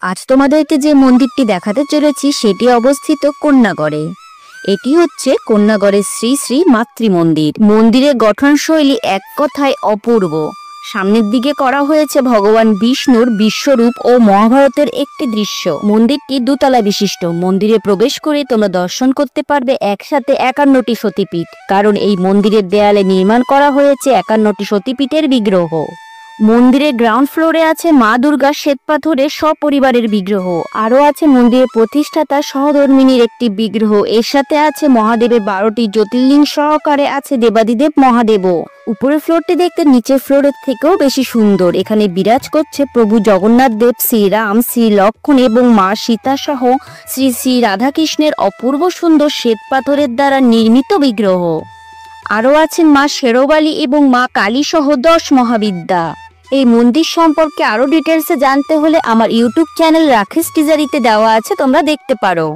আজ তোমাদেরকে যে মন্দিরটি দেখাতে চলেছি সেটি অবস্থিত কন্যাগড়ে। এটি হচ্ছে কন্যাগড়ের শ্রী শ্রী মাতৃ মন্দির। মন্দিরের গঠনশৈলী এক কথায় অপূর্ব। সামনের দিকে করা হয়েছে ভগবান বিষ্ণুর বিশ্বরূপ ও মহাভারতের একটি দৃশ্য। মন্দিরটি দোতলা বিশিষ্ট। মন্দিরে প্রবেশ করে তোমরা দর্শন করতে পারবে একসাথে 51টি সতীপীঠ, কারণ এই মন্দিরের দেয়ালে নির্মাণ করা হয়েছে 51টি সতীপীঠের বিগ্রহ। মন্দিরের গ্রাউন্ড ফ্লোরে আছে মা দুর্গার শ্বেতপাথরের সপরিবারের বিগ্রহ। আরও আছে মন্দিরের প্রতিষ্ঠাতা সহধর্মিনীর একটি বিগ্রহ। এর সাথে আছে মহাদেবের 12টি জ্যোতির্লিঙ্গ সহকারে আছে দেবাদিদেব মহাদেবও। উপরের ফ্লোরটি দেখতে নিচের ফ্লোরের থেকেও বেশি সুন্দর। এখানে বিরাজ করছে প্রভু জগন্নাথ দেব, শ্রীরাম, শ্রী লক্ষ্মণ এবং মা সীতা সহ শ্রী শ্রী রাধাকৃষ্ণের অপূর্ব সুন্দর শ্বেতপাথরের দ্বারা নির্মিত বিগ্রহ। আরও আছেন মা শেরবালী এবং মা কালী সহ 10 মহাবিদ্যা। এই মন্দির সম্পর্কে আরো ডিটেলসে জানতে হলে আমার ইউটিউব চ্যানেল রাকেশ টিজারিতে দেওয়া আছে, তোমরা দেখতে পারো।